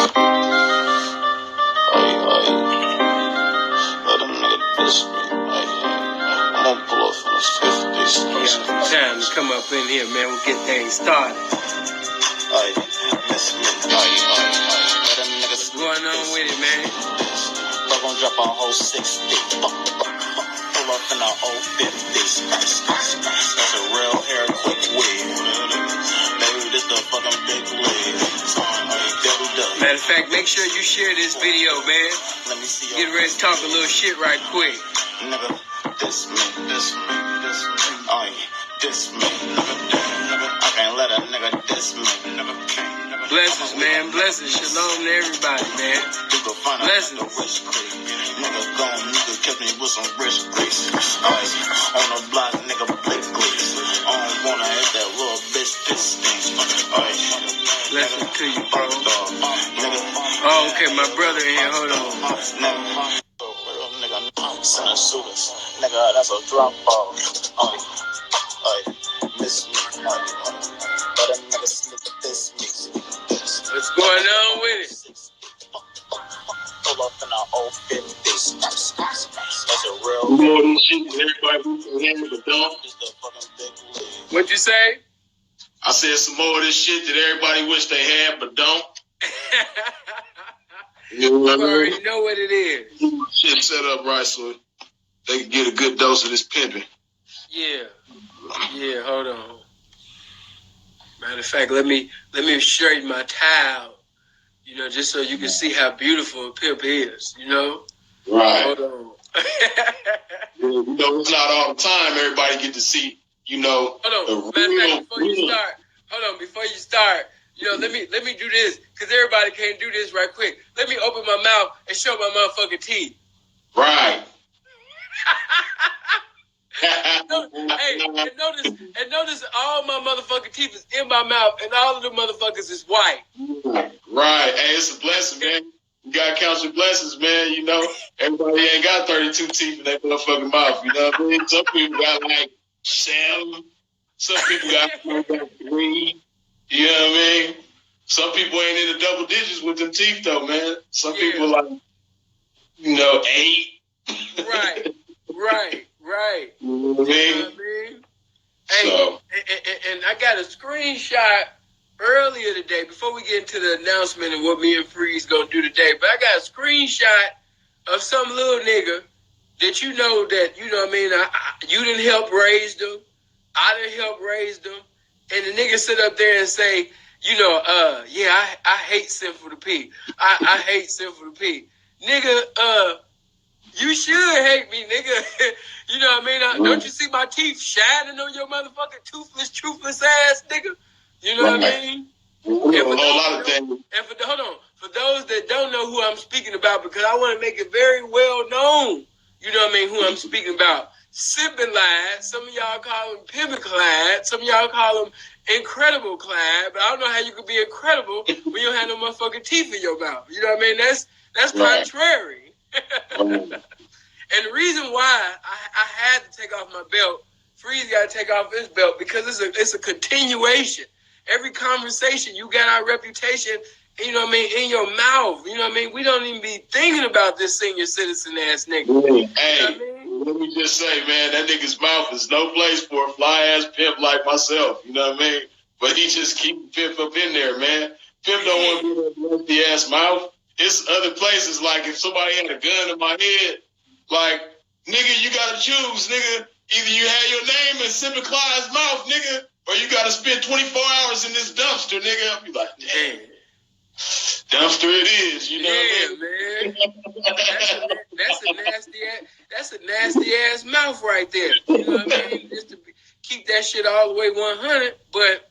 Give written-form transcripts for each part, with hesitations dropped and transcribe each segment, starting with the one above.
Let a nigga diss me. I'm gonna pull up from this 50. Time to come up in here, man. We'll get things started. Miss me. Let a nigga What's going on with it, man? Fuck gon' drop a whole 60. Pull up in a whole 50. That's a real hair quick wig. Maybe this the fucking big wig. Matter of fact, make sure you share this video, man. Let me see. Get ready to talk a little shit right quick. Nigga, diss me. Diss me. I can't let a nigga diss me. Blessings, man. Blessings. Shalom to everybody, man. Blessings. Nigga gone, nigga kept me with some rich grease. On the block, nigga blick grease. I don't wanna hit that little bitch piss things. Blessings to you, bro. Oh, okay, my brother in here. Hold on. Nigga, that's a drop ball. Miss me. But a nigga slick this mix. What's going on with it? Pull up in our old 50s. That's a real. More than shit that everybody who's handle the dump. What you say? I said some more of this shit that everybody wish they had but don't. You know what I You mean? already know what it is. Shit set up right so they can get a good dose of this pimping. Yeah, hold on. Matter of fact, let me straighten my tie out, just so you can see how beautiful a pimp is, Right. Hold on. It's not all the time everybody get to see, Hold on. Matter of fact, before you start, let me do this, because everybody can't do this right quick. Let me open my mouth and show my motherfucking teeth. Right. Hey, and notice all my motherfucking teeth is in my mouth, and all of the motherfuckers is white. Right. Hey, it's a blessing, man. You gotta count your blessings, man. Everybody ain't got 32 teeth in their motherfucking mouth. You know what I mean? Some people got like 7. Some people got 3. You know what I mean? Some people ain't in the double digits with them teeth, though, man. Some people like, 8. Right. You know what I mean? Hey, So. and I got a screenshot earlier today, before we get into the announcement of what me and Freeze gonna do today, but I got a screenshot of some little nigga that you done help raise them. I done help raise them. And the nigga sit up there and say, I hate Simpin P. I hate Simpin P. Nigga, you should hate me, nigga. You know what I mean? Don't you see my teeth shining on your motherfucking truthless ass, nigga? You know what I mean? Hold on. For those that don't know who I'm speaking about, because I want to make it very well known, who I'm speaking about. Simpin Lad, some of y'all call him Pimpin' Clyde, some of y'all call him Incredible Clyde, but I don't know how you could be incredible when you don't have no motherfucking teeth in your mouth. You know what I mean? That's contrary. And the reason why I had to take off my belt, Freeze got to take off his belt, because it's a continuation. Every conversation, you got our reputation, in your mouth. You know what I mean? We don't even be thinking about this senior citizen ass nigga. Hey, let me just say, man, that nigga's mouth is no place for a fly ass pimp like myself. You know what I mean? But he just keep Pimp up in there, man. Pimp don't want to be that nasty ass mouth. It's other places, like if somebody had a gun in my head, like, nigga, you gotta choose, nigga. Either you have your name in Simpin Clyde's mouth, nigga, or you gotta spend 24 hours in this dumpster, nigga. I'll be like, damn. Dumpster it is, you know what I mean? Man. That's a nasty ass mouth right there. You know what I mean? Just to keep that shit all the way 100. But,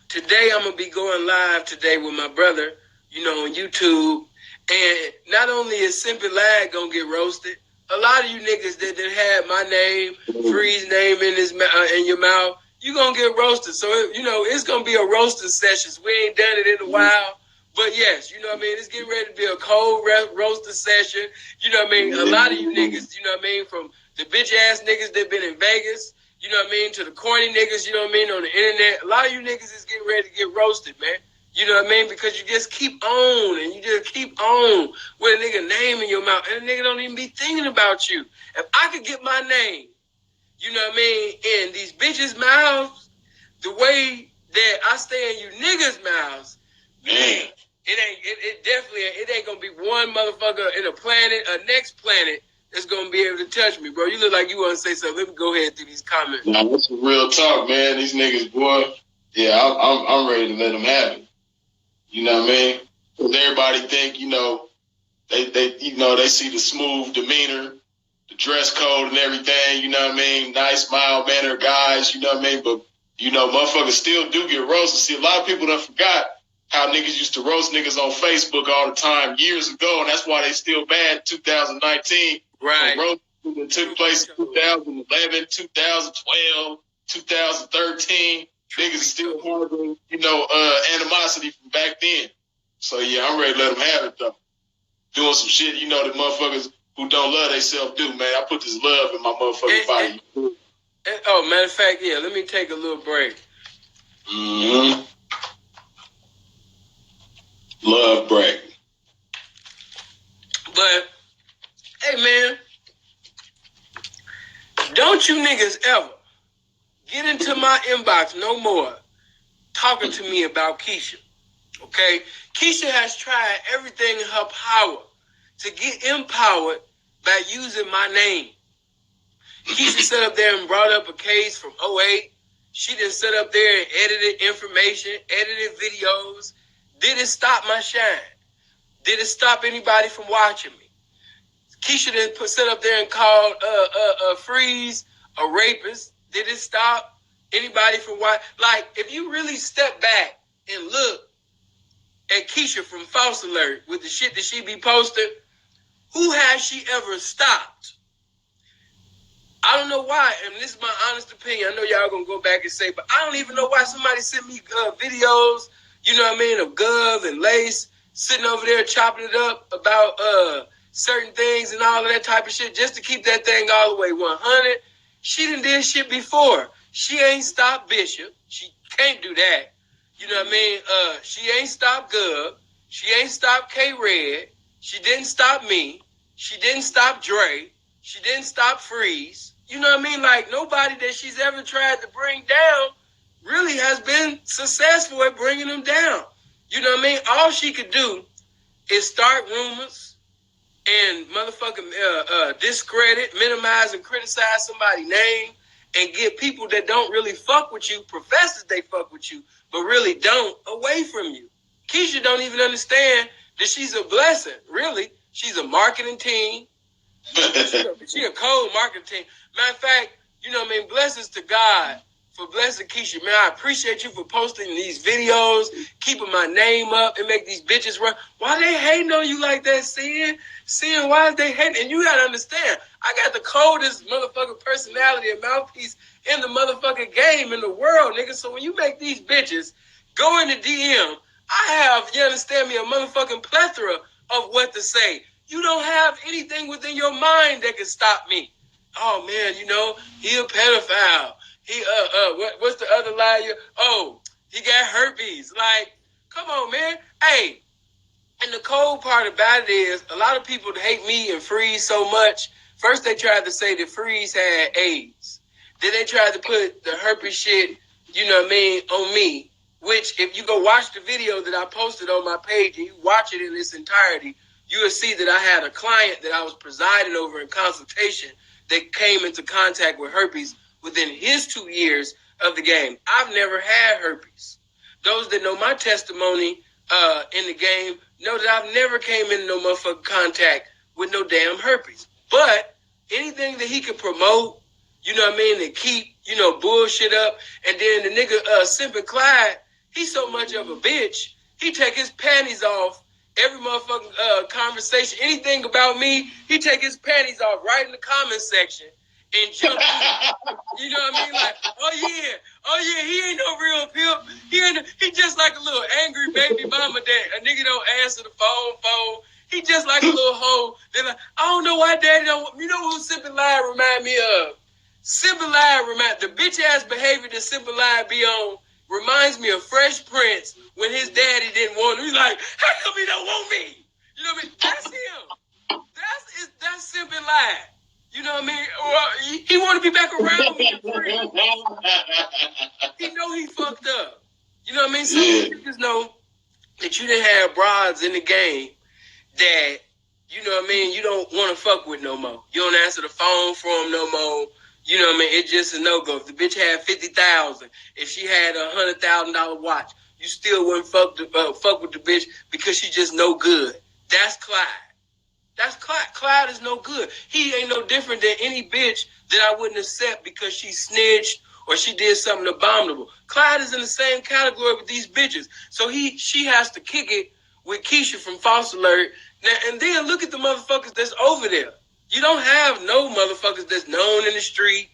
today I'm gonna be going live today with my brother, on YouTube. And not only is Simpin Lad gonna get roasted, a lot of you niggas that had my name, Free's name in your mouth, you gonna get roasted. So, it's gonna be a roasting session. We ain't done it in a while. But yes, it's getting ready to be a cold roasting session. A lot of you niggas, from the bitch ass niggas that been in Vegas, to the corny niggas, on the internet. A lot of you niggas is getting ready to get roasted, man. You know what I mean? Because you just keep on and you just keep on with a nigga name in your mouth. And a nigga don't even be thinking about you. If I could get my name, you know what I mean, in these bitches' mouths, the way that I stay in you niggas' mouths, man, it ain't gonna be one motherfucker in a next planet that's gonna be able to touch me, bro. You look like you wanna say something. Let me go ahead through these comments. Nah, that's some real talk, man. These niggas, boy. Yeah, I'm ready to let them have it. You know what I mean? Because everybody think, they see the smooth demeanor, the dress code and everything, you know what I mean? Nice, mild-mannered guys, you know what I mean? But, motherfuckers still do get roasted. See, a lot of people done forgot how niggas used to roast niggas on Facebook all the time years ago, and that's why they still bad in 2019. Right. So roasting that took place in 2011, 2012, 2013. Niggas still harboring, animosity from back then. So, yeah, I'm ready to let them have it, though. Doing some shit, the motherfuckers who don't love themselves do, man. I put this love in my motherfucking body. Matter of fact, yeah, let me take a little break. Mm-hmm. Love break. But, hey, man, don't you niggas ever get into my inbox no more talking to me about Keisha, okay? Keisha has tried everything in her power to get empowered by using my name. Keisha sat up there and brought up a case from 2008. She done sat up there and edited information, edited videos. Did it stop my shine? Did it stop anybody from watching me? Keisha done sat up there and called Freeze a rapist. Did it stop anybody from watching? Like, if you really step back and look at Keisha from False Alert with the shit that she be posting, who has she ever stopped? I don't know why, and this is my honest opinion. I know y'all gonna go back and say, but I don't even know why somebody sent me videos, you know what I mean, of Gov and Lace sitting over there chopping it up about certain things and all of that type of shit just to keep that thing all the way 100. She done did shit before. She ain't stopped Bishop. She can't do that. You know what I mean? She ain't stopped Gov. She ain't stopped K-Red. She didn't stop me. She didn't stop Dre. She didn't stop Freeze. You know what I mean? Like, nobody that she's ever tried to bring down really has been successful at bringing them down. You know what I mean? All she could do is start rumors and motherfucking discredit, minimize, and criticize somebody's name and get people that don't really fuck with you, professors they fuck with you, but really don't, away from you. Keisha don't even understand that she's a blessing, really. She's a marketing team. She a cold marketing team. Matter of fact, you know what I mean? Blessings to God for blessing Keisha. Man, I appreciate you for posting these videos, keeping my name up and make these bitches run. Why they hating on you like that, Sin? Sin, why is they hating? And you gotta understand, I got the coldest motherfucking personality and mouthpiece in the motherfucking game in the world, nigga. So when you make these bitches go in the DM, I have, you understand me, a motherfucking plethora of what to say. You don't have anything within your mind that can stop me. Oh man, he a pedophile. He what's the other lie? Oh, he got herpes. Like, come on, man. Hey, and the cold part about it is a lot of people hate me and Freeze so much. First they tried to say that Freeze had AIDS. Then they tried to put the herpes shit, you know what I mean, on me. Which, if you go watch the video that I posted on my page and you watch it in its entirety, you will see that I had a client that I was presiding over in consultation that came into contact with herpes within his 2 years of the game. I've never had herpes. Those that know my testimony in the game know that I've never came into no motherfucking contact with no damn herpes. But anything that he could promote, you know what I mean, and keep, bullshit up. And then the nigga Simpin Clyde, he's so much of a bitch, he take his panties off every motherfucking conversation. Anything about me, he take his panties off right in the comment section and jump in. You know what I mean? Like, oh yeah, he ain't no real pimp. He just like a little angry baby mama that a nigga don't answer the phone. He just like a little hoe. They're like, I don't know why daddy don't. You know who Simpin Live remind me of? Simpin Live the bitch ass behavior that Simpin Live be on reminds me of Fresh Prince when his daddy didn't want him. He's like, how come he don't want me? You know what I mean? That's him. That's Simpin live. You know what I mean? Or he want to be back around me. He know he fucked up. You know what I mean? Some niggas know that you didn't have broads in the game that, you know what I mean, you don't want to fuck with no more. You don't answer the phone for them no more. You know what I mean? It's just a no-go. If the bitch had $50,000, if she had a $100,000 watch, you still wouldn't fuck with the bitch because she just no good. That's Clyde. That's Clyde. Clyde is no good. He ain't no different than any bitch that I wouldn't accept because she snitched or she did something abominable. Clyde is in the same category with these bitches. So she has to kick it with Keisha from False Alert. Now, and then look at the motherfuckers that's over there. You don't have no motherfuckers that's known in the street.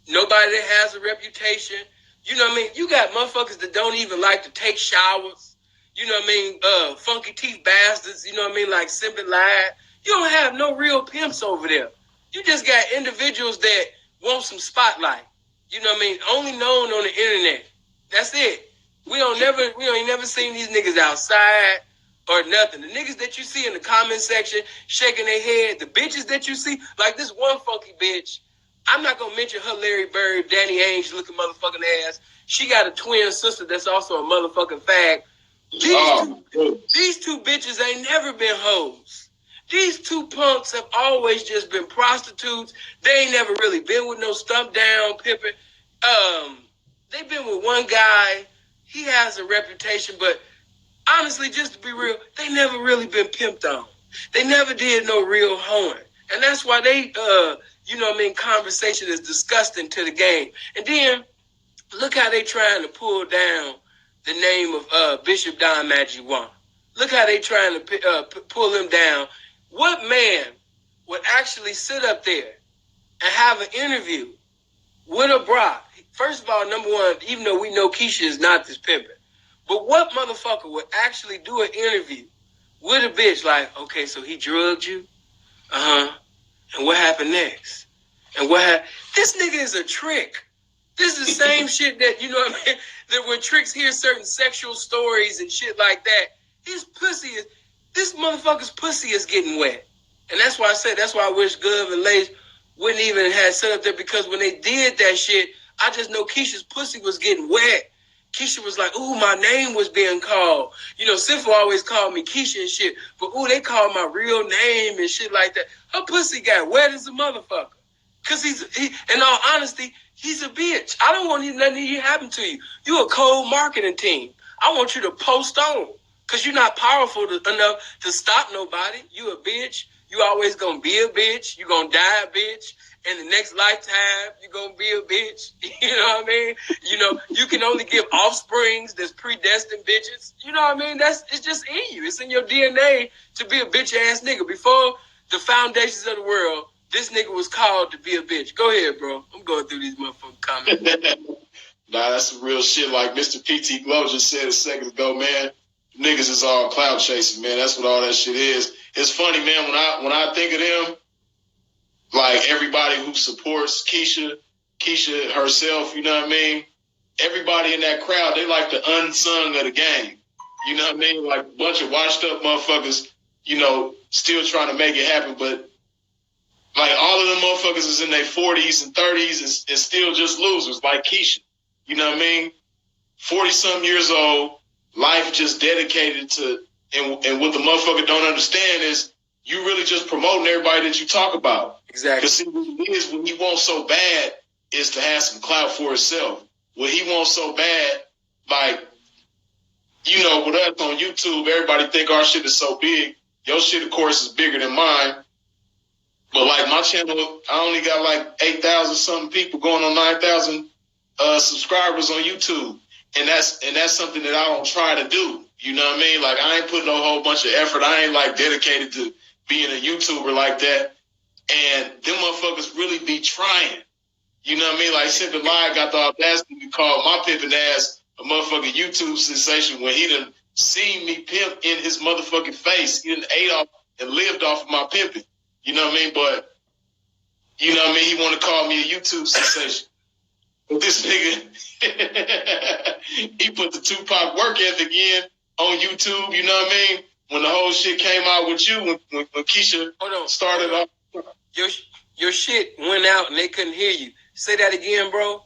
Nobody that has a reputation. You know what I mean? You got motherfuckers that don't even like to take showers. You know what I mean? Funky teeth bastards. You know what I mean? Like Simpin Live. You don't have no real pimps over there. You just got individuals that want some spotlight. You know what I mean? Only known on the internet. That's it. We ain't never seen these niggas outside or nothing. The niggas that you see in the comment section shaking their head, the bitches that you see, like this one funky bitch, I'm not gonna mention her Larry Bird, Danny Ainge looking motherfucking ass. She got a twin sister that's also a motherfucking fag. These two bitches ain't never been hoes. These two punks have always just been prostitutes. They ain't never really been with no stump down pimping. They've been with one guy. He has a reputation, but honestly, just to be real, they never really been pimped on. They never did no real hoeing. And that's why they, you know what I mean, conversation is disgusting to the game. And then, look how they trying to pull down the name of Bishop Don Magiwan. Look how they trying to pull him down. What man would actually sit up there and have an interview with a bride? First of all, number one, even though we know Keisha is not this pimpin', but what motherfucker would actually do an interview with a bitch like, okay, so he drugged you? Uh-huh. And what happened next? And this nigga is a trick. This is the same shit that, you know what I mean, that when tricks hear certain sexual stories and shit like that, this motherfucker's pussy is getting wet. And that's why I wish Gov and Lace wouldn't even have set up there, because when they did that shit, I just know Keisha's pussy was getting wet. Keisha was like, ooh, my name was being called. You know, Sinful always called me Keisha and shit, but ooh, they called my real name and shit like that. Her pussy got wet as a motherfucker. Because in all honesty, he's a bitch. I don't want nothing to happen to you. You a cold marketing team. I want you to post on. Because you're not powerful enough to stop nobody. You a bitch. You always going to be a bitch. You going to die a bitch. In the next lifetime, you're going to be a bitch. You know what I mean? You know, you can only give offsprings that's predestined bitches. You know what I mean? It's just in you. It's in your DNA to be a bitch-ass nigga. Before the foundations of the world, this nigga was called to be a bitch. Go ahead, bro. I'm going through these motherfucking comments. Nah, that's some real shit. Like Mr. PT Glow just said a second ago, man. Niggas is all clout chasing, man. That's what all that shit is. It's funny, man, when I think of them, like everybody who supports Keisha herself, you know what I mean? Everybody in that crowd, they like the unsung of the game. You know what I mean? Like a bunch of washed up motherfuckers, you know, still trying to make it happen, but like all of them motherfuckers is in their 40s and 30s and still just losers, like Keisha. You know what I mean? 40-something years old, life just dedicated to, and what the motherfucker don't understand is you really just promoting everybody that you talk about. Exactly. Because see, what it is, what he wants so bad is to have some clout for himself. What he wants so bad, like, you know, with us on YouTube, everybody think our shit is so big. Your shit, of course, is bigger than mine. But like my channel, I only got like 8,000 something people going on 9,000 subscribers on YouTube. And that's something that I don't try to do. You know what I mean? Like I ain't putting a whole bunch of effort. I ain't like dedicated to being a YouTuber like that. And them motherfuckers really be trying. You know what I mean? Like Simpin Live got the audacity to call my pimping ass a motherfucking YouTube sensation when he done seen me pimp in his motherfucking face. He done ate off and lived off of my pimping. You know what I mean? But, you know what I mean? He want to call me a YouTube sensation. This nigga, he put the Tupac work ethic in on YouTube. You know what I mean? When the whole shit came out with you, when Keisha started off. Your shit went out and they couldn't hear you. Say that again, bro.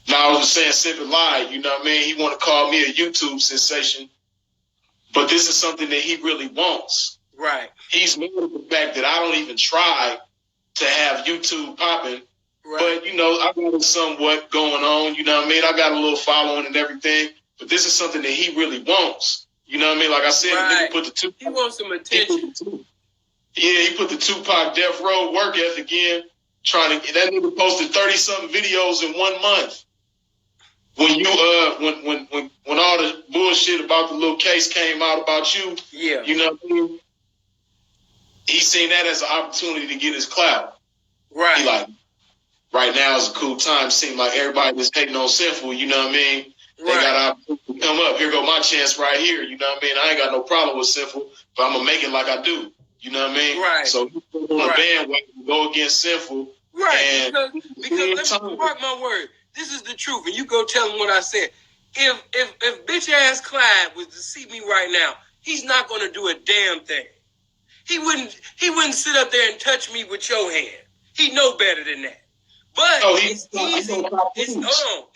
No, I was just saying Simpin lied. You know what I mean? He want to call me a YouTube sensation. But this is something that he really wants. Right. He's mad at the fact that I don't even try to have YouTube popping. Right. But, you know, I got it somewhat going on. You know what I mean? I got a little following and everything. But this is something that he really wants. You know what I mean? Like I said, right. The nigga put the Tupac. He wants some attention. He put the Tupac Death Row work ethic in. That nigga posted 30-something videos in 1 month. When you when all the bullshit about the little case came out about you, yeah, you know what I mean? He seen that as an opportunity to get his clout. Right. He like, right now is a cool time. Seem like everybody that's hating on Sinful, you know what I mean? They got an opportunity to come up. Here go my chance right here. You know what I mean? I ain't got no problem with Sinful, but I'm gonna make it like I do. You know what I mean? Right. So he put on a bandwagon, go against Sinful. Right. Because let me mark my word. This is the truth, and you go tell him what I said. If bitch ass Clyde was to see me right now, he's not gonna do a damn thing. He wouldn't sit up there and touch me with your hand. He know better than that. But it's easy.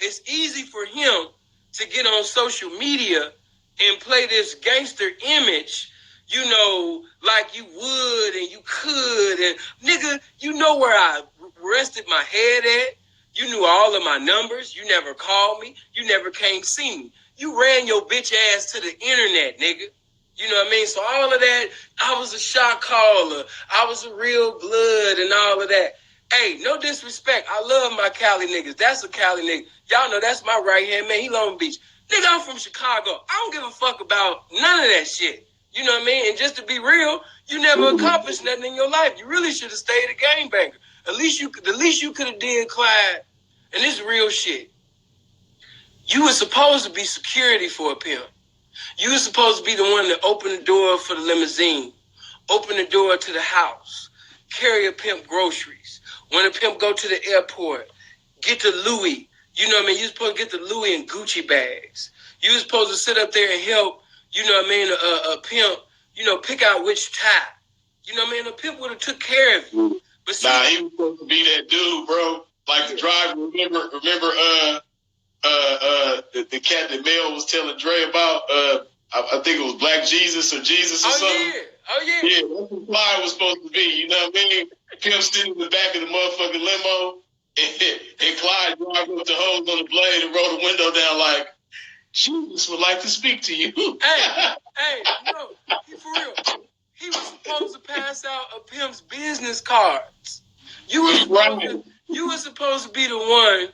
It's easy for him to get on social media and play this gangster image, you know, like you would and you could. And nigga, you know where I rested my head at. You knew all of my numbers. You never called me. You never came see me. You ran your bitch ass to the internet, nigga. You know what I mean? So all of that, I was a shot caller. I was a real blood and all of that. Hey, no disrespect. I love my Cali niggas. That's a Cali nigga. Y'all know that's my right hand man. He Long Beach. Nigga, I'm from Chicago. I don't give a fuck about none of that shit. You know what I mean? And just to be real, you never accomplished nothing in your life. You really should have stayed a gangbanger. The least you could have did, Clyde, and this is real shit. You were supposed to be security for a pimp. You were supposed to be the one that opened the door for the limousine, open the door to the house, carry a pimp groceries. When a pimp go to the airport, get the Louis. You know what I mean? You're supposed to get the Louis and Gucci bags. You were supposed to sit up there and help, you know what I mean, a pimp, you know, pick out which tie. You know what I mean? A pimp would have took care of you. But see, he was supposed to be that dude, bro. Like the driver. Remember, the cat that Mel was telling Dre about. I think it was Black Jesus or Jesus or something. Yeah. Oh yeah. Yeah, that's what Clyde was supposed to be. You know what I mean? Pimp sitting in the back of the motherfucking limo, and Clyde driving with the hose on the blade and roll the window down like, Jesus would like to speak to you. Hey, no, for real. He was supposed to pass out a pimp's business cards. You were supposed to be the one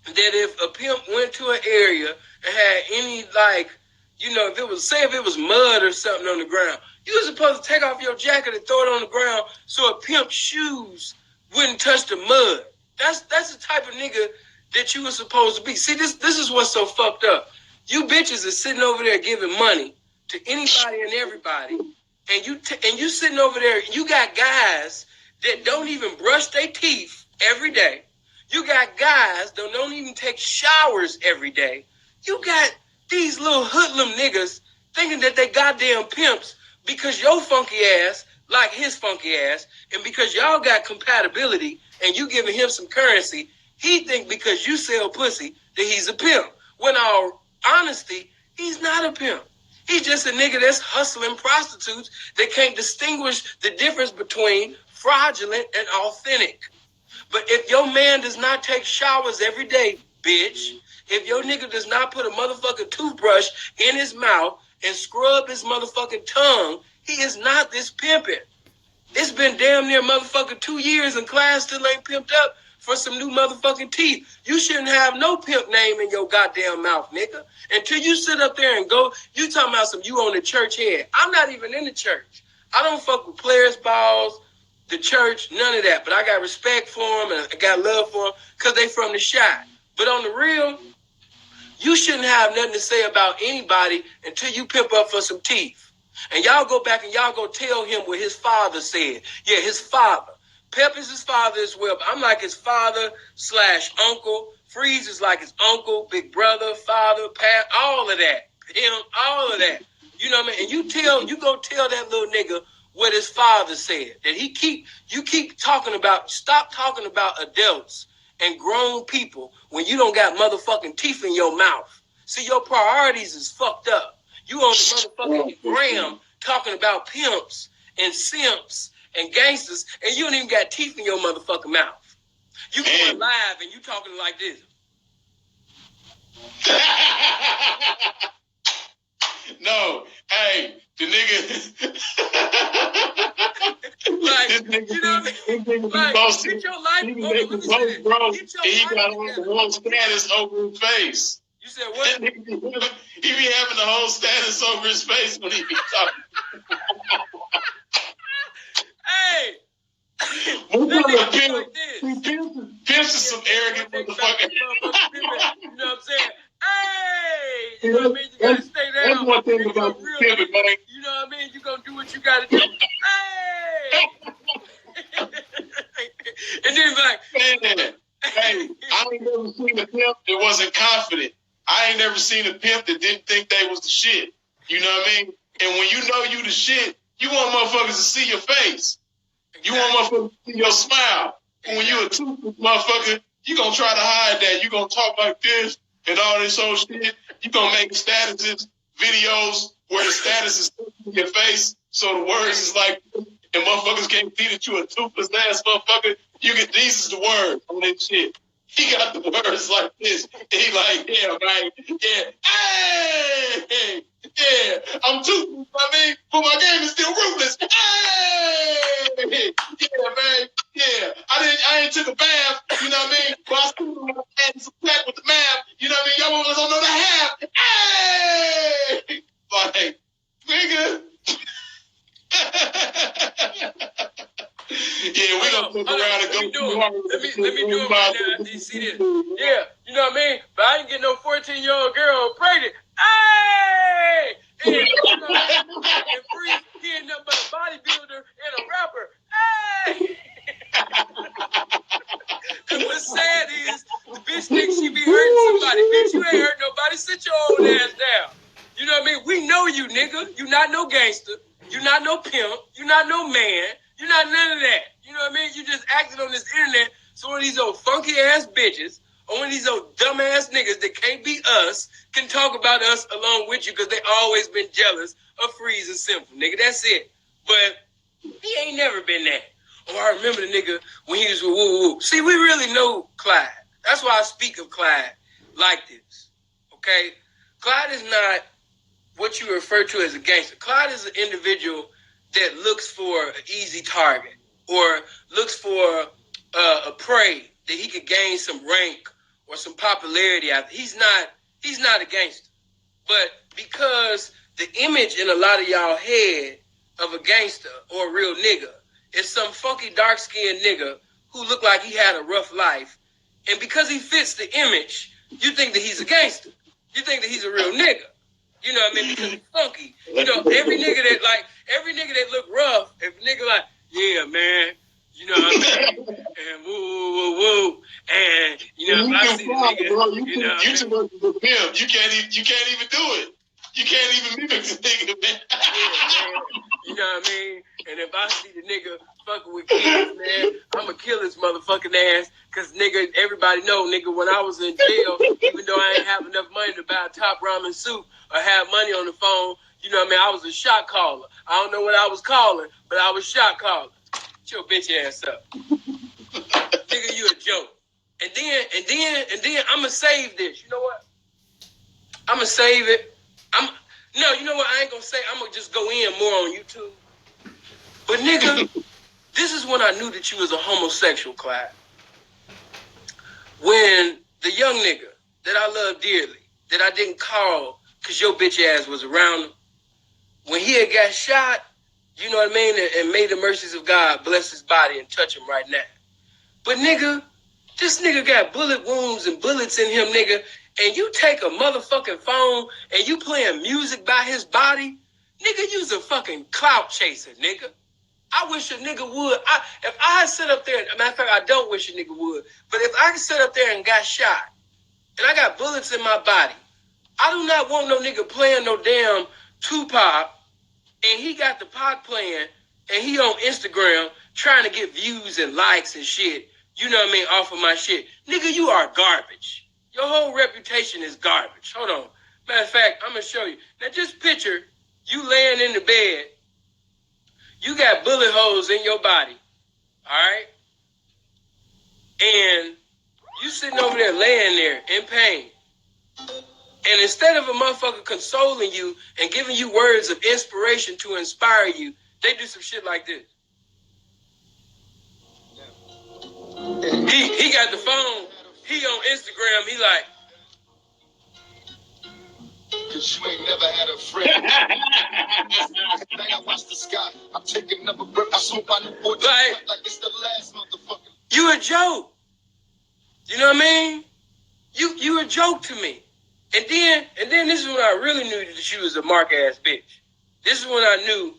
that if a pimp went to an area and had any, like, you know, if it was mud or something on the ground, you were supposed to take off your jacket and throw it on the ground so a pimp's shoes wouldn't touch the mud. That's the type of nigga that you were supposed to be. See, this is what's so fucked up. You bitches are sitting over there giving money to anybody and everybody, and you sitting over there, you got guys that don't even brush their teeth every day. You got guys that don't even take showers every day. You got these little hoodlum niggas thinking that they goddamn pimps because your funky ass like his funky ass, and because y'all got compatibility and you giving him some currency, he think because you sell pussy that he's a pimp. When all honesty, he's not a pimp. He's just a nigga that's hustling prostitutes that can't distinguish the difference between fraudulent and authentic. But if your man does not take showers every day, bitch, if your nigga does not put a motherfucking toothbrush in his mouth and scrub his motherfucking tongue, he is not this pimping. It's been damn near motherfucking 2 years and class still ain't pimped up for some new motherfucking teeth. You shouldn't have no pimp name in your goddamn mouth, nigga. Until you sit up there and go, you talking about some you on the church head. I'm not even in the church. I don't fuck with players' balls, the church, none of that. But I got respect for them and I got love for them because they from the shot. But on the real, you shouldn't have nothing to say about anybody until you pimp up for some teeth. And y'all go back and y'all go tell him what his father said. Yeah, his father. Pep is his father as well, but I'm like his father / uncle. Freeze is like his uncle, big brother, father, Pat, all of that. Him, all of that. You know what I mean? And you go tell that little nigga what his father said. That you keep talking about, stop talking about adults and grown people when you don't got motherfucking teeth in your mouth. See, your priorities is fucked up. You on the motherfucking gram talking about pimps and simps and gangsters, and you don't even got teeth in your motherfucking mouth. You going live and you talking like this. No, hey, the nigga. Like, this nigga, you know what I mean? Like, get your life over, bro. He got the whole status over his face. You said what? He be having the whole status over his face when he be talking. Hey! Pimps is some arrogant motherfucker. You know what I'm saying? Hey! You know what I mean? You gotta stay down. That's one thing about pimping, man. You know what I mean? You gonna do what you gotta do. Hey! And then like, man, hey, I ain't never seen a pimp that wasn't confident. I ain't never seen a pimp that didn't think they was the shit. You know what I mean? And when you know you the shit, you want motherfuckers to see your face. You want motherfuckers to see your smile. And when you a toothless motherfucker, you gonna try to hide that. You gonna talk like this and all this whole shit. You gonna make statuses, videos where the status is in your face, so the words is like, and motherfuckers can't see that you a toothless ass motherfucker. You get these is the words on that shit. He got the words like this. And he like, yeah, man, yeah, hey, yeah, I'm toothless, I mean, but my game is still ruthless. Hey, yeah, man, yeah. I ain't took a bath, you know what I mean? But I still had some crack with the math, you know what I mean? Y'all don't know the half. Hey, like, nigga. Yeah, we don't fuck around and go too hard. Let me do it right now after you see this. Yeah, you know what I mean? But I ain't get no 14-year-old girl pregnant. Hey! And, you know, and Freeze, he ain't nothing but a bodybuilder and a rapper. Hey! And what's sad is, the bitch thinks she be hurting somebody. Bitch, you ain't hurt nobody. Sit your old ass down. You know what I mean? We know you, nigga. You not no gangster. You not no pimp. You not no man. You're not none of that. You know what I mean? You just acted on this internet so one of these old funky ass bitches or one of these old dumb ass niggas that can't be us can talk about us along with you because they always been jealous of Freeze and Simpin, nigga. That's it. But he ain't never been that. Oh, I remember the nigga when he was with Woo Woo. See, we really know Clyde. That's why I speak of Clyde like this. Okay? Clyde is not what you refer to as a gangster. Clyde is an individual that looks for an easy target or looks for a prey that he could gain some rank or some popularity out of. He's not a gangster. But because the image in a lot of y'all head of a gangster or a real nigga is some funky dark-skinned nigga who looked like he had a rough life, and because he fits the image, you think that he's a gangster. You think that he's a real nigga. You know what I mean? Because he's funky. You know, every nigga that look rough, if a nigga like, yeah, man, you know what I mean? And woo. And, you know, if I see the nigga, bro, you too much of a pimp. You can't even do it. You can't even mimic the nigga, man. Yeah, man. You know what I mean? And if I see the nigga fucking with kids, man, I'ma kill his motherfucking ass. Cause nigga, everybody know, nigga, when I was in jail, even though I ain't have enough money to buy a top ramen soup or have money on the phone, you know what I mean? I was a shot caller. I don't know what I was calling, but I was shot calling. Get your bitch ass up. Nigga, you a joke. And then I'ma save this. You know what? I'ma save it. You know what? I ain't gonna say. I'm gonna just go in more on YouTube. But nigga, this is when I knew that you was a homosexual, Clyde. When the young nigga that I love dearly, that I didn't call because your bitch ass was around him, when he had got shot, you know what I mean? And may the mercies of God bless his body and touch him right now. But nigga, this nigga got bullet wounds and bullets in him, nigga, and you take a motherfucking phone and you playing music by his body, nigga, you's a fucking clout chaser, nigga. I wish a nigga would. If I sit up there, matter of fact, I don't wish a nigga would. But if I could sit up there and got shot, and I got bullets in my body, I do not want no nigga playing no damn Tupac, and he got the Pac playing, and he on Instagram trying to get views and likes and shit. You know what I mean? Off of my shit. Nigga, you are garbage. Your whole reputation is garbage. Hold on. Matter of fact, I'm going to show you. Now, just picture you laying in the bed. You got bullet holes in your body. All right? And you sitting over there laying there in pain. And instead of a motherfucker consoling you and giving you words of inspiration to inspire you, they do some shit like this. He got the phone. He on Instagram. He like, cause you ain't never had a friend. Now I watch the sky. I'm taking another breath. I smoke my new boy like it's the last motherfucker. You a joke. You know what I mean? You a joke to me. And then this is when I really knew that you was a mark ass bitch. This is when I knew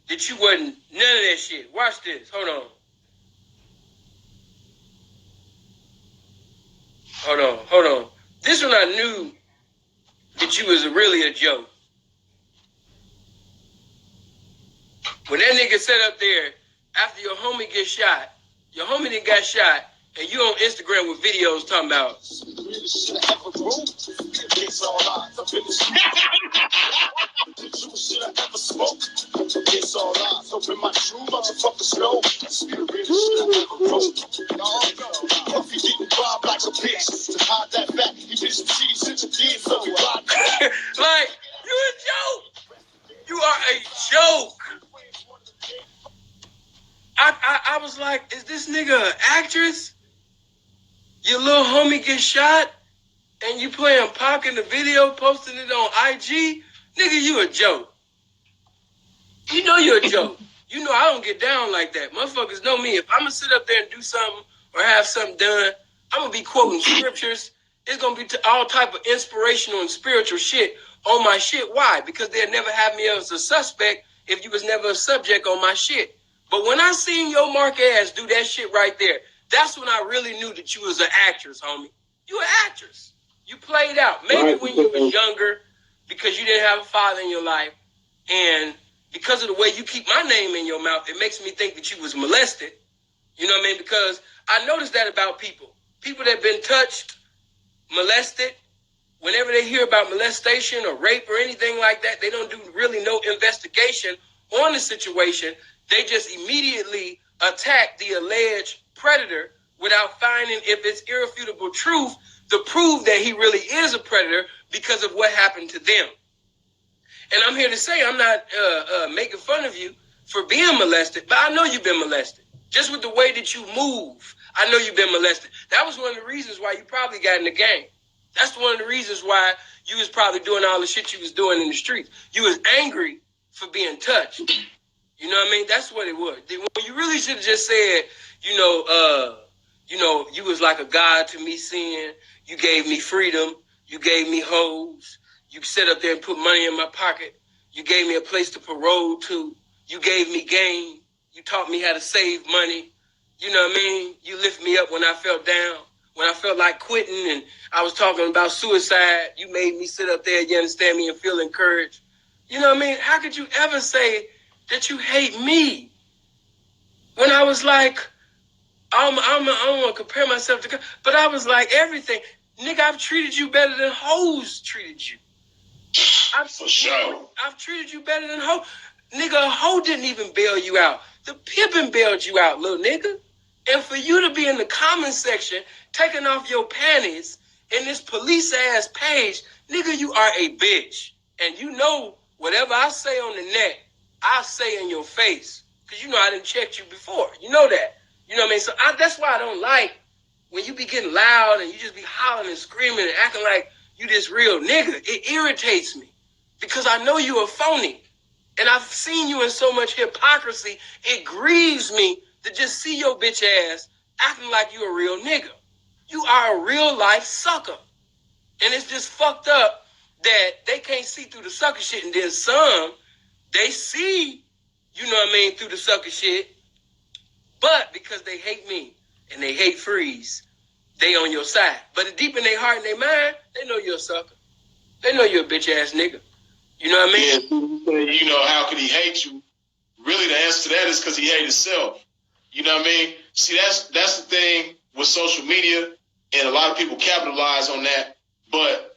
that you wasn't none of that shit. Watch this. Hold on. This one I knew that you was really a joke. When that nigga sat up there after your homie get shot, your homie done got shot, and you on Instagram with videos talking about. It's all lies. Open my true motherfuckers know. If you getting robbed like a bitch, to hide that fact, you did some shitty since you did, so you robbed. Like, you a joke. You are a joke. I was like, is this nigga an actress? Your little homie get shot, and you playing Pac in the video, posting it on IG? Nigga, you a joke. You know you're a joke. You know I don't get down like that. Motherfuckers know me. If I'm going to sit up there and do something or have something done, I'm going to be quoting scriptures. It's going to be all type of inspirational and spiritual shit on my shit. Why? Because they'll never have me as a suspect if you was never a subject on my shit. But when I seen your mark ass do that shit right there, that's when I really knew that you was an actress, homie. You an actress. You played out. Maybe when you was younger because you didn't have a father in your life, and because of the way you keep my name in your mouth, it makes me think that you was molested. You know what I mean? Because I noticed that about people. People that have been touched, molested, whenever they hear about molestation or rape or anything like that, they don't do really no investigation on the situation. They just immediately attack the alleged predator without finding if it's irrefutable truth to prove that he really is a predator because of what happened to them. And I'm here to say I'm not making fun of you for being molested, but I know you've been molested. Just with the way that you move, I know you've been molested. That was one of the reasons why you probably got in the game. That's one of the reasons why you was probably doing all the shit you was doing in the streets. You was angry for being touched. You know what I mean? That's what it was. When you really should have just said, you was like a god to me seeing. You gave me freedom. You gave me hoes. You sat up there and put money in my pocket. You gave me a place to parole to. You gave me game. You taught me how to save money. You know what I mean? You lift me up when I felt down. When I felt like quitting and I was talking about suicide, you made me sit up there, you understand me, and feel encouraged. You know what I mean? How could you ever say that you hate me? When I was like, I don't want to compare myself to God, but I was like, everything. Nigga, I've treated you better than hoes treated you. For sure. I've treated you better than hoe. Nigga, a hoe didn't even bail you out. The pimpin' bailed you out, little nigga. And for you to be in the comment section, taking off your panties in this police-ass page, nigga, you are a bitch. And you know whatever I say on the net, I say in your face. Because you know I didn't check you before. You know that. You know what I mean? So that's why I don't like when you be getting loud and you just be hollering and screaming and acting like you this real nigga. It irritates me because I know you a phony. And I've seen you in so much hypocrisy, it grieves me to just see your bitch ass acting like you a real nigga. You are a real life sucker. And it's just fucked up that they can't see through the sucker shit. And then some, they see you know what I mean, through the sucker shit. But because they hate me and they hate Freeze, they on your side. But deep in their heart and their mind, they know you're a sucker. They know you're a bitch ass nigga. You know what I mean? Yeah, you know, how could he hate you? Really, the answer to that is because he hates himself. You know what I mean? See, that's the thing with social media, and a lot of people capitalize on that. But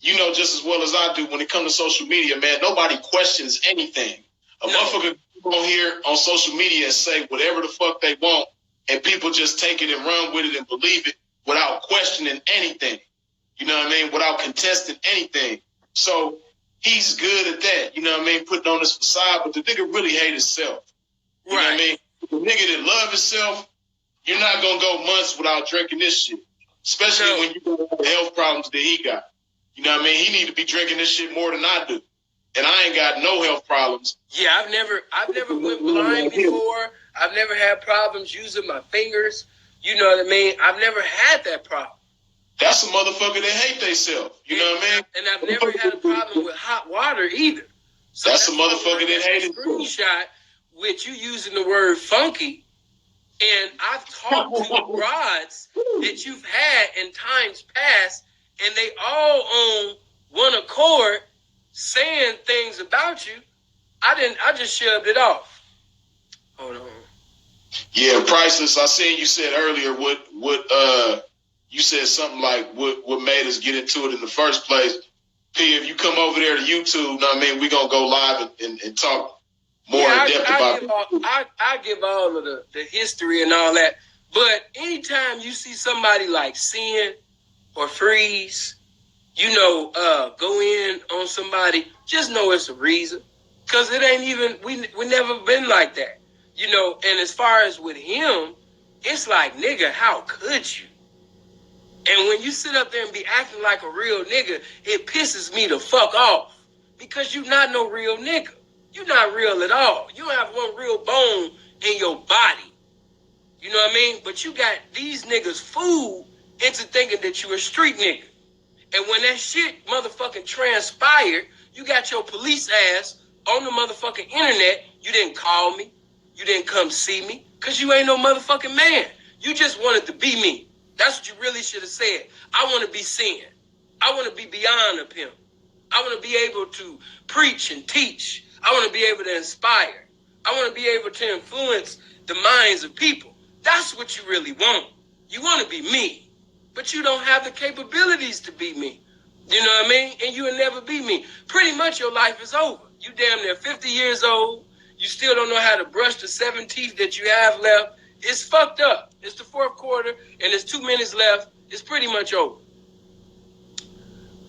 you know just as well as I do, when it comes to social media, man, nobody questions anything. A motherfucker go on here on social media and say whatever the fuck they want, and people just take it and run with it and believe it without questioning anything. You know what I mean? Without contesting anything. So he's good at that. You know what I mean? Putting on this facade, but the nigga really hate himself. You know what I mean? The nigga that love himself, you're not gonna go months without drinking this shit. Especially when you got the health problems that he got. You know what I mean? He need to be drinking this shit more than I do. And I ain't got no health problems. Yeah, I've never went blind before. I've never had problems using my fingers. You know what I mean? I've never had that problem. That's a motherfucker that hate theyself. You know what I mean? And I've never had a problem with hot water either. So that's a motherfucker that hate himself. Screenshot with you using the word funky. And I've talked to broads that you've had in times past, and they all on one accord saying things about you. I just shoved it off. Hold on. Yeah, Priceless. I seen you said earlier what you said something like what made us get into it in the first place. P, if you come over there to YouTube, know what I mean, we're gonna go live and talk more in depth about it. I give all of the history and all that. But anytime you see somebody like Sin or Freeze, you know, go in on somebody, just know it's a reason. Because it ain't even, we never been like that. You know, and as far as with him, it's like, nigga, how could you? And when you sit up there and be acting like a real nigga, it pisses me the fuck off. Because you not no real nigga. You're not real at all. You don't have one real bone in your body. You know what I mean? But you got these niggas fooled into thinking that you a street nigga. And when that shit motherfucking transpired, you got your police ass on the motherfucking internet. You didn't call me. You didn't come see me. Because you ain't no motherfucking man. You just wanted to be me. That's what you really should have said. I want to be Sin. I want to be beyond a pimp. I want to be able to preach and teach. I want to be able to inspire. I want to be able to influence the minds of people. That's what you really want. You want to be me, but you don't have the capabilities to be me. You know what I mean? And you will never be me. Pretty much your life is over. You damn near 50 years old. You still don't know how to brush the 7 teeth that you have left. It's fucked up. It's the 4th quarter, and there's 2 minutes left. It's pretty much over.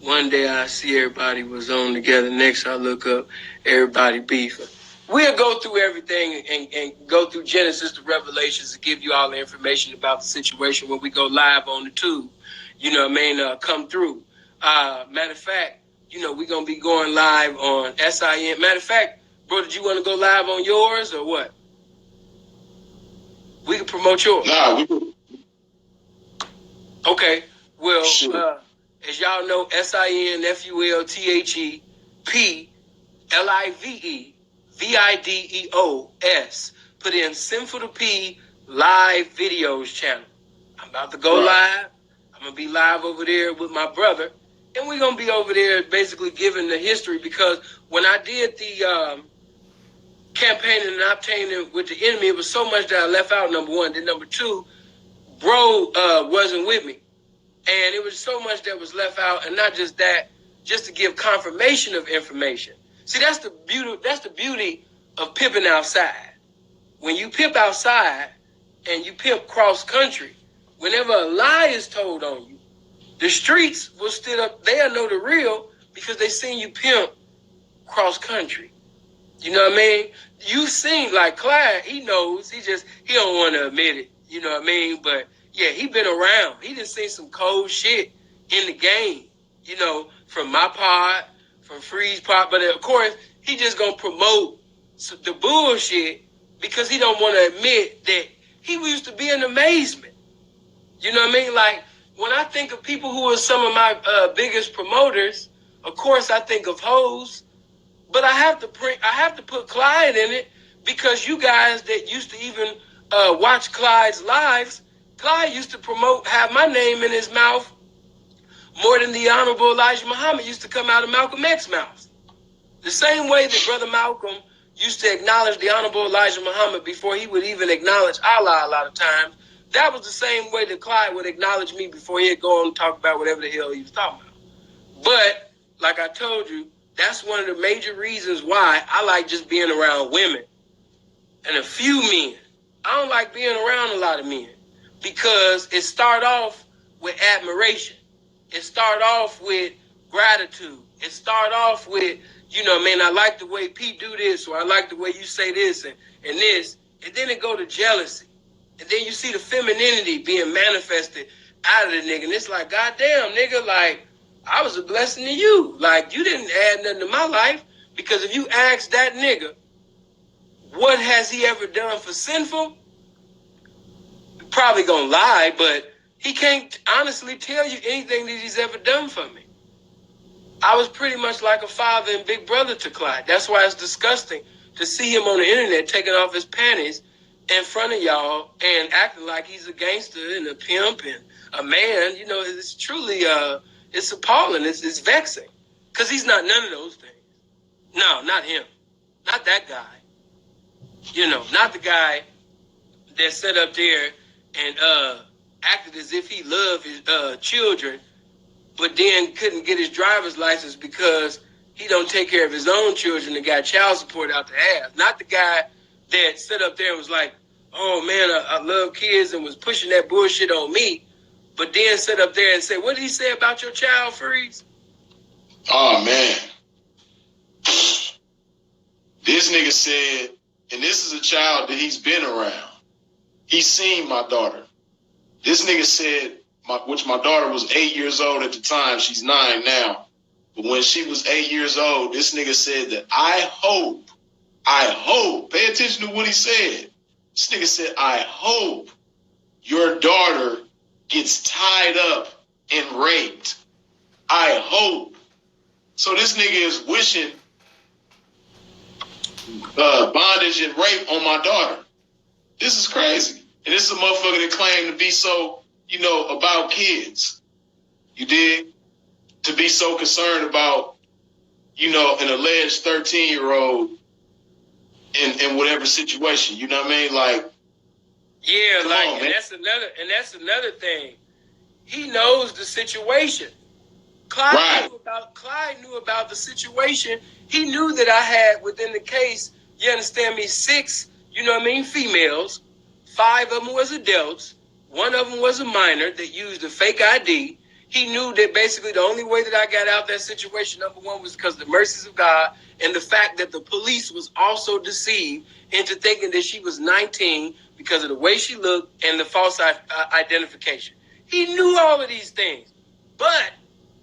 One day I see everybody was on together. Next I look up, everybody beefing. We'll go through everything and go through Genesis to Revelations to give you all the information about the situation when we go live on the tube. You know what I mean? Come through. Matter of fact, you know, we're going to be going live on SIN. Matter of fact, bro, did you want to go live on yours or what? We can promote yours. Nah, we can. Okay. Well, as y'all know, SINFULTHEPLIVEVIDEOS. Put in Sinful to P live videos channel. I'm about to go live. I'm going to be live over there with my brother. And we're going to be over there basically giving the history because when I did the campaigning and obtaining with the enemy, it was so much that I left out, number one. Then number two, bro wasn't with me. And it was so much that was left out, and not just that, just to give confirmation of information. See, that's the beauty of pimping outside. When you pimp outside and you pimp cross country, whenever a lie is told on you, the streets will still up. They'll know the real because they seen you pimp cross country. You know what I mean? You seen like Clyde, he knows. He don't want to admit it. You know what I mean? But yeah, he been around. He done seen some cold shit in the game. You know, from my pod, from Freeze pod. But of course, he just gonna promote the bullshit because he don't want to admit that he used to be in amazement. You know what I mean? Like when I think of people who are some of my biggest promoters, of course I think of hoes. But I have to put Clyde in it Because you guys that used to even watch Clyde's lives, Clyde used to have my name in his mouth more than the Honorable Elijah Muhammad used to come out of Malcolm X's mouth. The same way that Brother Malcolm used to acknowledge the Honorable Elijah Muhammad before he would even acknowledge Allah a lot of times, that was the same way that Clyde would acknowledge me before he'd go on and talk about whatever the hell he was talking about. But, like I told you, that's one of the major reasons why I like just being around women and a few men. I don't like being around a lot of men because it start off with admiration. It start off with gratitude. It start off with, I like the way Pete do this, or I like the way you say this and this. And then it go to jealousy. And then you see the femininity being manifested out of the nigga. And it's like, goddamn, nigga, like, I was a blessing to you. Like, you didn't add nothing to my life. Because if you ask that nigga, what has he ever done for sinful? Probably gonna lie, but he can't honestly tell you anything that he's ever done for me. I was pretty much like a father and big brother to Clyde. That's why it's disgusting to see him on the internet taking off his panties in front of y'all and acting like he's a gangster and a pimp and a man. It's truly, it's appalling. It's vexing. Because he's not none of those things. No, not him. Not that guy. Not the guy that sat up there and acted as if he loved his children, but then couldn't get his driver's license because he don't take care of his own children and got child support out the ass. Not the guy that sat up there and was like, oh man, I love kids and was pushing that bullshit on me, but then sat up there and said, what did he say about your child, Freeze? Oh man. This nigga said, and this is a child that he's been around. He's seen my daughter. This nigga said, which my daughter was 8 years old at the time. She's 9 now. But when she was 8 years old, this nigga said that I hope, pay attention to what he said. This nigga said, I hope your daughter gets tied up and raped. I hope. So this nigga is wishing bondage and rape on my daughter. This is crazy. And this is a motherfucker that claimed to be so, about kids. You dig? To be so concerned about, an alleged 13-year-old in whatever situation. You know what I mean? Like, yeah, like, and that's another thing. He knows the situation. Clyde knew about the situation. He knew that I had within the case, you understand me, 6, females. 5 of them was adults. 1 of them was a minor that used a fake ID. He knew that basically the only way that I got out that situation, number one, was because of the mercies of God and the fact that the police was also deceived into thinking that she was 19 because of the way she looked and the false identification. He knew all of these things, but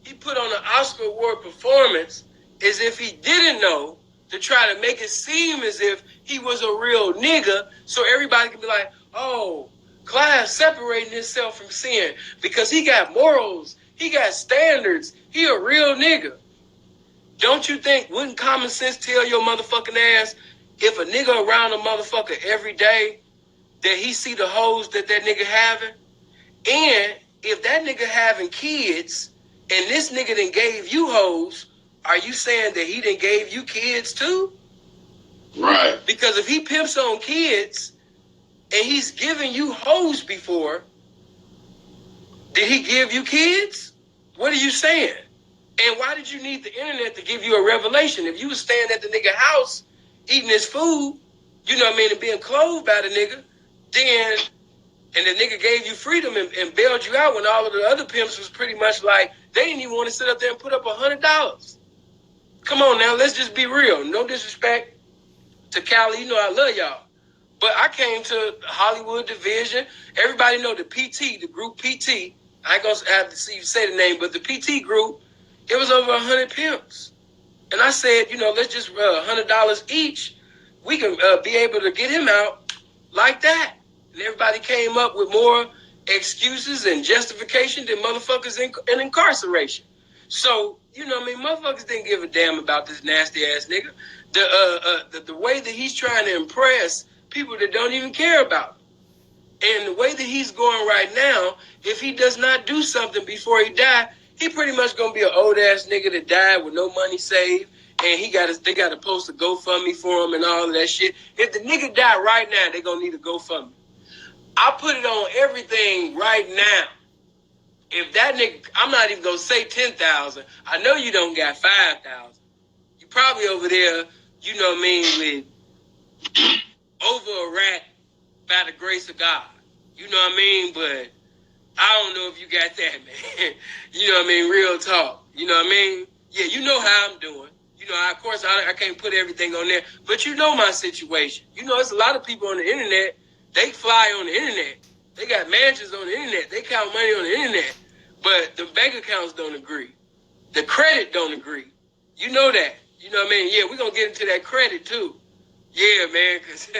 he put on an Oscar Award performance as if he didn't know, to try to make it seem as if he was a real nigga so everybody can be like, oh, Clyde's separating himself from sin because he got morals, he got standards, he a real nigga. Don't you think, wouldn't common sense tell your motherfucking ass if a nigga around a motherfucker every day that he see the hoes that nigga having, and if that nigga having kids and this nigga done gave you hoes, are you saying that he done gave you kids too? Right. Because if he pimps on kids and he's given you hoes before, did he give you kids? What are you saying? And why did you need the internet to give you a revelation? If you was staying at the nigga house, eating his food, and being clothed by the nigga, then, and the nigga gave you freedom and bailed you out when all of the other pimps was pretty much like, they didn't even want to sit up there and put up $100. Come on now, let's just be real. No disrespect to Cali, I love y'all. But I came to Hollywood Division. Everybody know the PT, the group PT. I ain't gonna have to see you say the name, but the PT group, it was over 100 pimps. And I said, let's just $100 each. We can be able to get him out like that. And everybody came up with more excuses and justification than motherfuckers in incarceration. So, you know what I mean? Motherfuckers didn't give a damn about this nasty ass nigga. The way that he's trying to impress people that don't even care about him. And the way that he's going right now, if he does not do something before he die, he pretty much gonna be an old ass nigga that died with no money saved, and they gotta post a GoFundMe for him and all of that shit. If the nigga die right now, they gonna need a GoFundMe. I put it on everything right now. If that nigga, I'm not even gonna say 10,000. I know you don't got 5,000. You probably over there, you know what I mean, with over a rat by the grace of God. You know what I mean? But I don't know if you got that, man. You know what I mean? Real talk. You know what I mean? Yeah, you know how I'm doing. You know, of course, I can't put everything on there, but you know my situation. You know, there's a lot of people on the internet, they fly on the internet. They got mansions on the internet. They count money on the internet. But the bank accounts don't agree. The credit don't agree. You know that. You know what I mean? Yeah, we're going to get into that credit, too. Yeah, man, because